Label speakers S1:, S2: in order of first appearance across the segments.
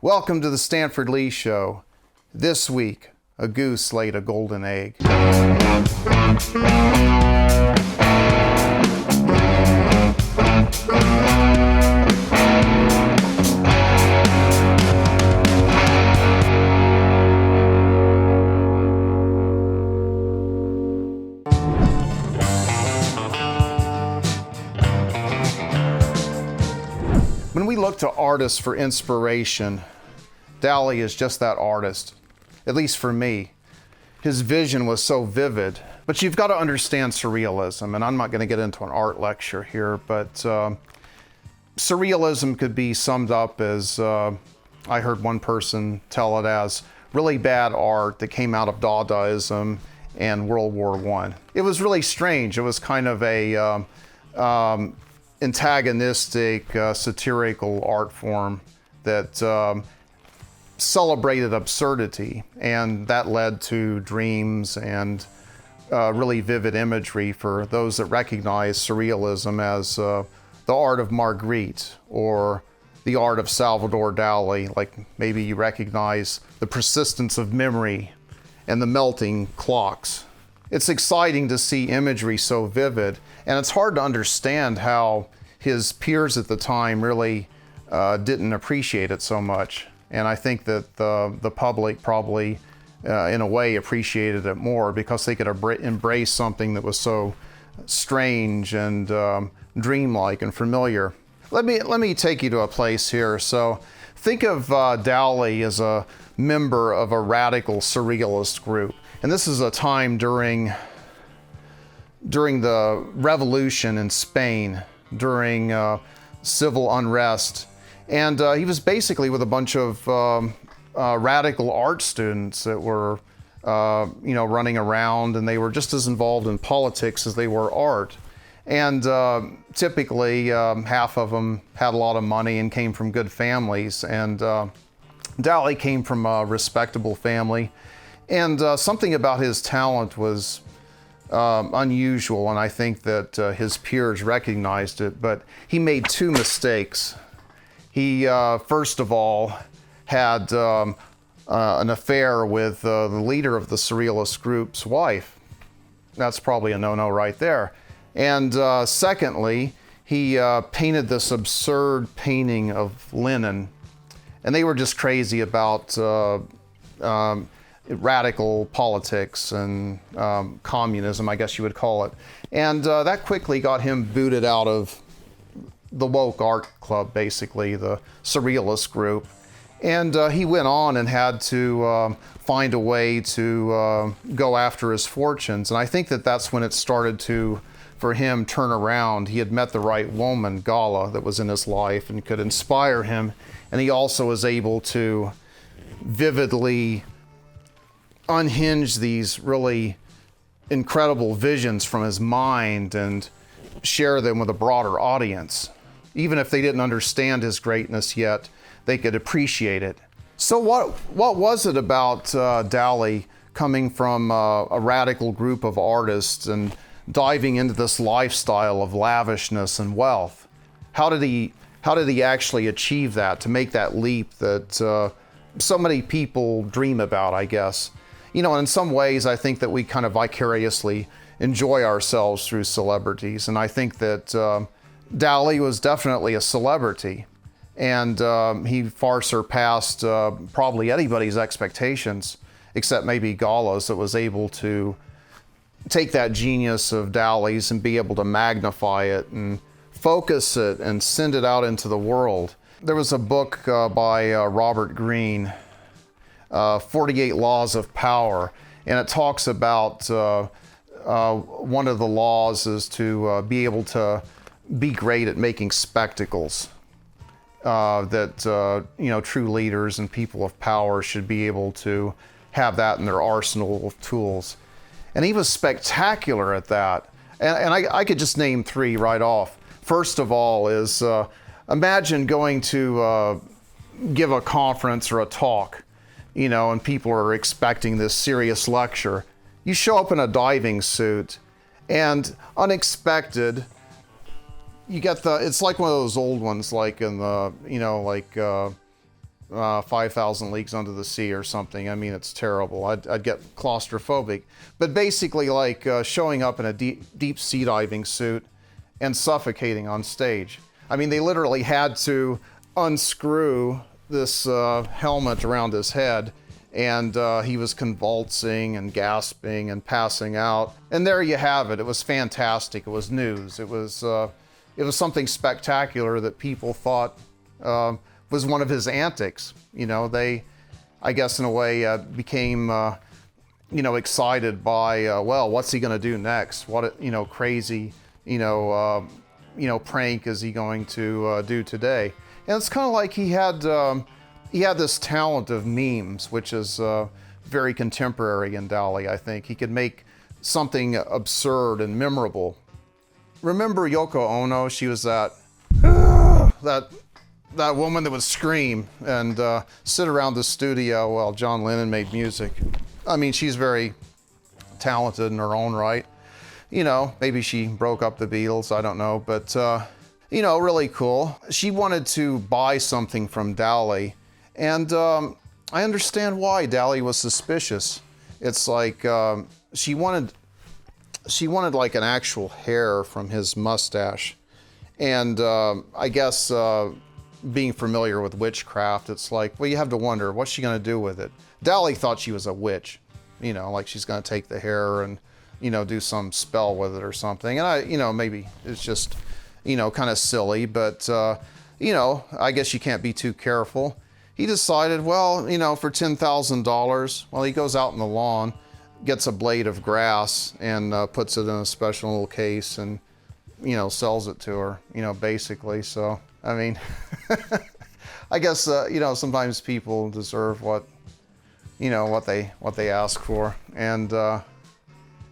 S1: Welcome to the Stanford Lee Show. This week, a goose laid a golden egg. When we look to artists for inspiration, Dali is just that artist, at least for me. His vision was so vivid, but you've got to understand surrealism, and I'm not going to get into an art lecture here, but surrealism could be summed up as, I heard one person tell it as, really bad art that came out of Dadaism and World War I. It was really strange. It was kind of a antagonistic, satirical art form that celebrated absurdity, and that led to dreams and really vivid imagery for those that recognize surrealism as the art of Marguerite or the art of Salvador Dali. Like maybe you recognize the persistence of memory and the melting clocks. It's exciting to see imagery so vivid, and it's hard to understand how his peers at the time really didn't appreciate it so much. And I think that the public probably, in a way, appreciated it more because they could embrace something that was so strange and dreamlike and familiar. Let me take you to a place here. So think of Dali as a member of a radical surrealist group. And this is a time during the revolution in Spain, during civil unrest. And he was basically with a bunch of radical art students that were, running around, and they were just as involved in politics as they were art. And typically, half of them had a lot of money and came from good families. And Dali came from a respectable family. And something about his talent was unusual, and I think that his peers recognized it. But he made two mistakes. He, first of all, had an affair with the leader of the surrealist group's wife. That's probably a no-no right there. And secondly, he painted this absurd painting of Lenin. And they were just crazy about radical politics and communism, I guess you would call it. And that quickly got him booted out of the woke art club, basically, the surrealist group. And he went on and had to find a way to go after his fortunes. And I think that that's when it started to, for him, turn around. He had met the right woman, Gala, that was in his life and could inspire him. And he also was able to vividly unhinge these really incredible visions from his mind and share them with a broader audience. Even if they didn't understand his greatness yet, they could appreciate it. So what was it about Dali coming from a radical group of artists and diving into this lifestyle of lavishness and wealth? How did he actually achieve that, to make that leap that so many people dream about, I guess? And in some ways, I think that we kind of vicariously enjoy ourselves through celebrities. And I think that Dali was definitely a celebrity, and he far surpassed probably anybody's expectations, except maybe Gala's, that was able to take that genius of Dali's and be able to magnify it and focus it and send it out into the world. There was a book by Robert Greene, 48 Laws of Power, and it talks about one of the laws is to be able to be great at making spectacles, that true leaders and people of power should be able to have that in their arsenal of tools. And he was spectacular at that. And I could just name three right off. First of all is, imagine going to give a conference or a talk, and people are expecting this serious lecture. You show up in a diving suit, and unexpected, you get it's like one of those old ones, like in the, 5,000 Leagues Under the Sea or something. I mean, it's terrible. I'd get claustrophobic. But basically, like showing up in a deep sea diving suit and suffocating on stage. I mean, they literally had to unscrew this helmet around his head, and he was convulsing and gasping and passing out. And there you have it. It was fantastic. It was news. It was something spectacular that people thought was one of his antics. You know, they, I guess in a way, became, you know, excited by, well, what's he going to do next? What, you know, crazy, you know, prank is he going to do today? And it's kind of like he had this talent of memes, which is very contemporary in Dali, I think. He could make something absurd and memorable. Remember Yoko Ono? She was that woman that would scream and sit around the studio while John Lennon made music. I mean, she's very talented in her own right. You know, maybe she broke up the Beatles, I don't know, but you know, really cool. She wanted to buy something from Dali, and I understand why Dali was suspicious. It's like she wanted like an actual hair from his mustache, and I guess being familiar with witchcraft, it's like, well, you have to wonder, what's she gonna do with it? Dali thought she was a witch, you know, like she's gonna take the hair and, you know, do some spell with it or something. And you know, maybe it's just, you know, kind of silly, but, you know, I guess you can't be too careful. He decided, well, you know, for $10,000, well, he goes out in the lawn, gets a blade of grass and puts it in a special little case and, you know, sells it to her, you know, basically. So, I mean, I guess, you know, sometimes people deserve what, you know, what they ask for. And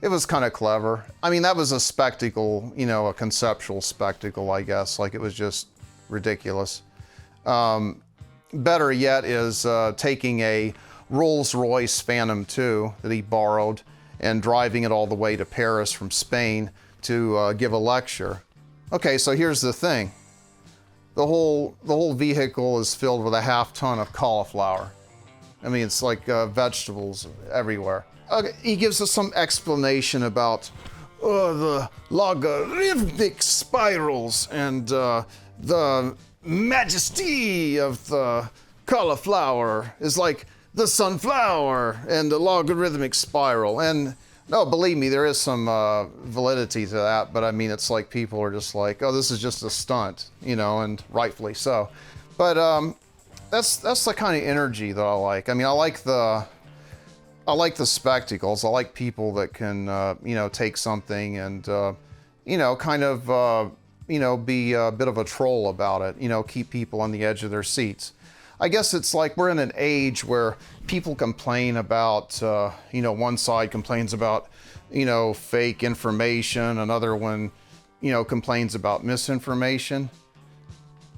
S1: it was kind of clever. I mean, that was a spectacle, you know, a conceptual spectacle, I guess. Like, it was just ridiculous. Better yet is taking a Rolls-Royce Phantom II that he borrowed and driving it all the way to Paris from Spain to give a lecture. Okay, so here's the thing. The whole vehicle is filled with a half ton of cauliflower. I mean, it's like vegetables everywhere. Okay, he gives us some explanation about the logarithmic spirals and the majesty of the cauliflower is like the sunflower and the logarithmic spiral. And no, believe me, there is some validity to that, but I mean, it's like people are just like, oh, this is just a stunt, you know, and rightfully so. But that's the kind of energy that I like. I mean, I like the spectacles. I like people that can, you know, take something and, you know, kind of, you know, be a bit of a troll about it, you know, keep people on the edge of their seats. I guess it's like we're in an age where people complain about, you know, one side complains about, you know, fake information, another one, you know, complains about misinformation.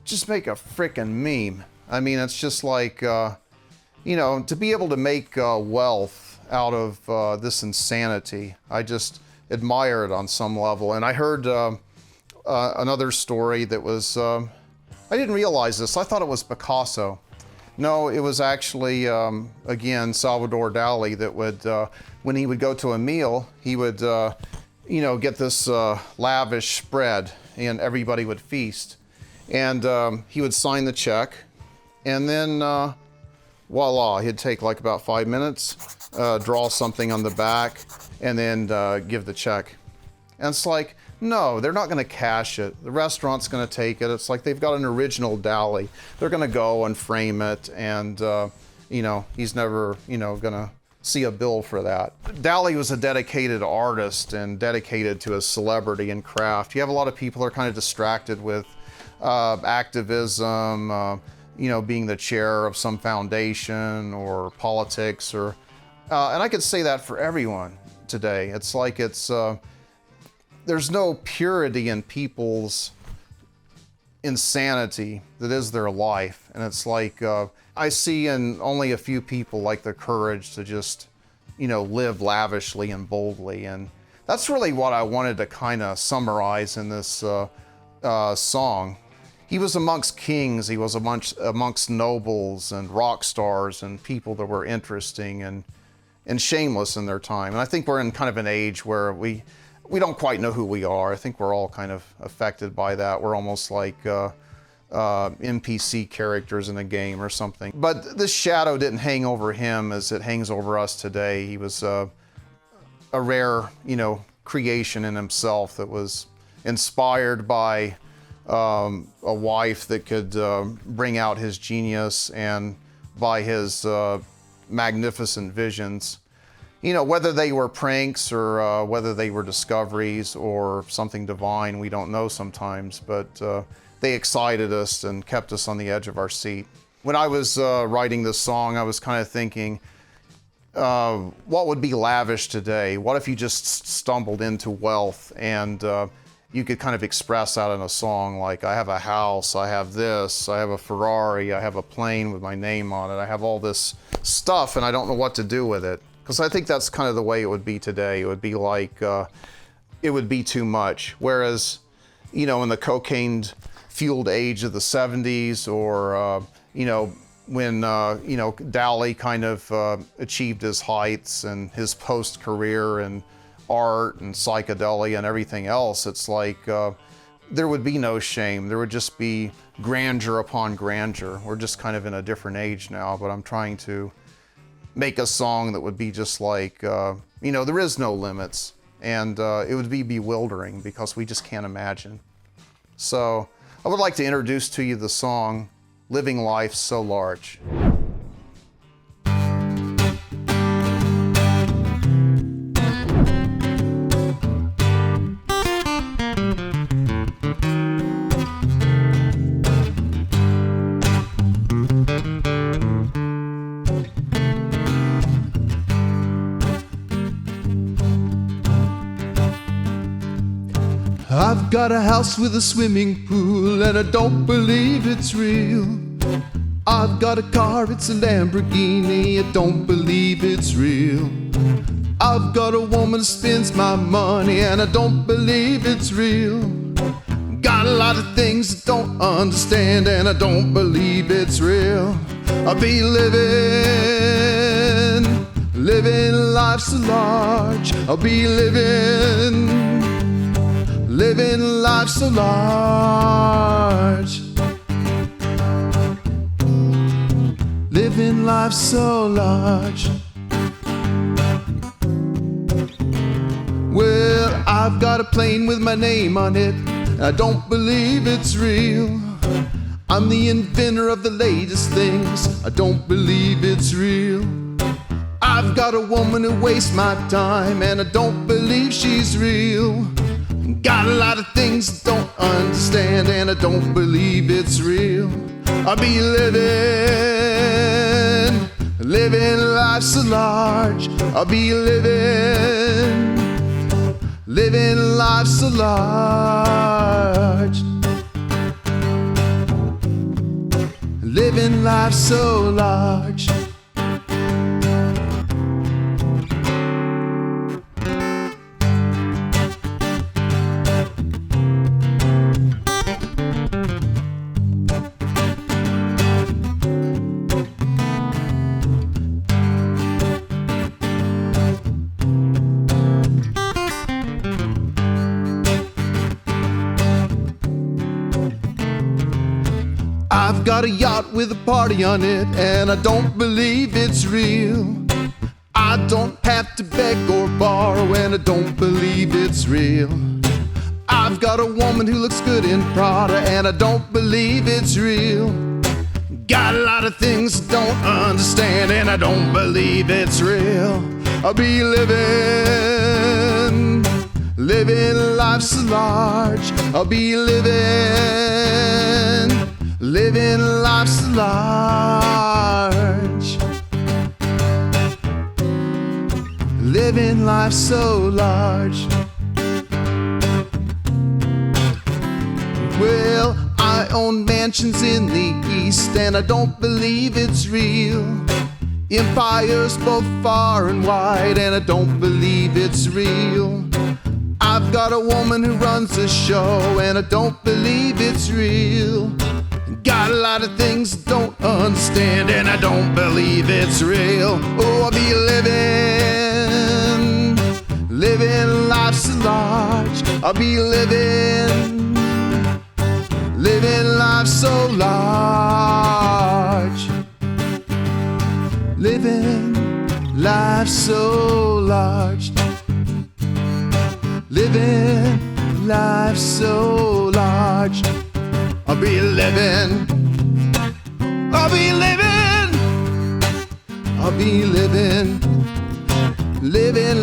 S1: Just make a frickin' meme. I mean, it's just like, you know, to be able to make wealth out of this insanity, I just admire it on some level. And I heard another story that was, I didn't realize this, I thought it was Picasso. No, it was actually, again, Salvador Dali that would, when he would go to a meal, he would, you know, get this lavish spread and everybody would feast. And he would sign the check and then voila, he'd take like about 5 minutes, draw something on the back and then give the check. And it's like, no, they're not going to cash it. The restaurant's going to take it. It's like they've got an original Dali. They're going to go and frame it, and you know, he's never, you know, going to see a bill for that. Dali was a dedicated artist and dedicated to his celebrity and craft. You have a lot of people who are kind of distracted with activism, you know, being the chair of some foundation or politics, or and I could say that for everyone today. It's like there's no purity in people's insanity that is their life. And it's like, I see in only a few people like the courage to just, you know, live lavishly and boldly. And that's really what I wanted to kind of summarize in this song. he was amongst kings, he was amongst nobles and rock stars and people that were interesting and shameless in their time. And I think we're in kind of an age where we don't quite know who we are. I think we're all kind of affected by that. We're almost like NPC characters in a game or something. But this shadow didn't hang over him as it hangs over us today. He was a rare, creation in himself that was inspired by a wife that could bring out his genius, and by his magnificent visions. Whether they were pranks or whether they were discoveries or something divine, we don't know sometimes, but they excited us and kept us on the edge of our seat. When I was writing this song, I was kind of thinking, what would be lavish today? What if you just stumbled into wealth and you could kind of express that in a song, like, I have a house, I have this, I have a Ferrari, I have a plane with my name on it, I have all this stuff and I don't know what to do with it. Because I think that's kind of the way it would be today. It would be like, it would be too much. Whereas, in the cocaine-fueled age of the 70s, or, when, Dali kind of achieved his heights and his post-career and art and psychedelia and everything else, it's like there would be no shame. There would just be grandeur upon grandeur. We're just kind of in a different age now, but I'm trying to make a song that would be just like, there is no limits, and it would be bewildering because we just can't imagine. So I would like to introduce to you the song, Living Life So Large.
S2: I've got a house with a swimming pool and I don't believe it's real. I've got a car, it's a Lamborghini, I don't believe it's real. I've got a woman who spends my money and I don't believe it's real. Got a lot of things I don't understand and I don't believe it's real. I'll be living life so large. I'll be living life so large. Living life so large. Well, I've got a plane with my name on it, I don't believe it's real. I'm the inventor of the latest things, I don't believe it's real. I've got a woman who wastes my time and I don't believe she's real. Got a lot of things I don't understand and I don't believe it's real. I'll be living life so large. I'll be living life so large. Living life so large. I've got a yacht with a party on it and I don't believe it's real. I don't have to beg or borrow and I don't believe it's real. I've got a woman who looks good in Prada and I don't believe it's real. Got a lot of things I don't understand and I don't believe it's real. I'll be living life so large. I'll be living life so large. Living life so large. Well, I own mansions in the east and I don't believe it's real. Empires both far and wide and I don't believe it's real. I've got a woman who runs the show and I don't believe it's real. Got a lot of things I don't understand, and I don't believe it's real. Oh, I'll be living life so large. I'll be living life so large. Living life so large. Living life so large. I'll be living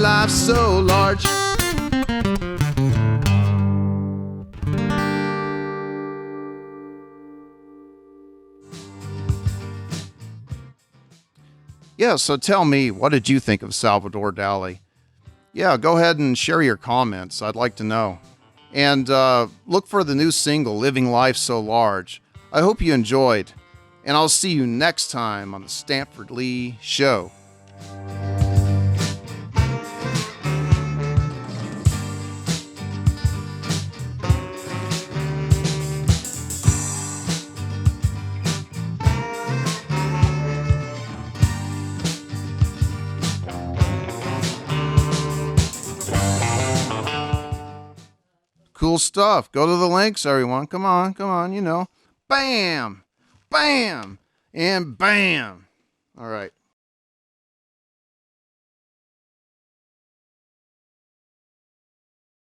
S2: life so large.
S1: Yeah, so tell me, what did you think of Salvador Dali? Yeah, go ahead and share your comments. I'd like to know. And look for the new single, Living Life So Large. I hope you enjoyed. And I'll see you next time on the Stanford Lee Show. Cool stuff. Go to the links, everyone. Come on, you know. Bam, bam, and bam. All right.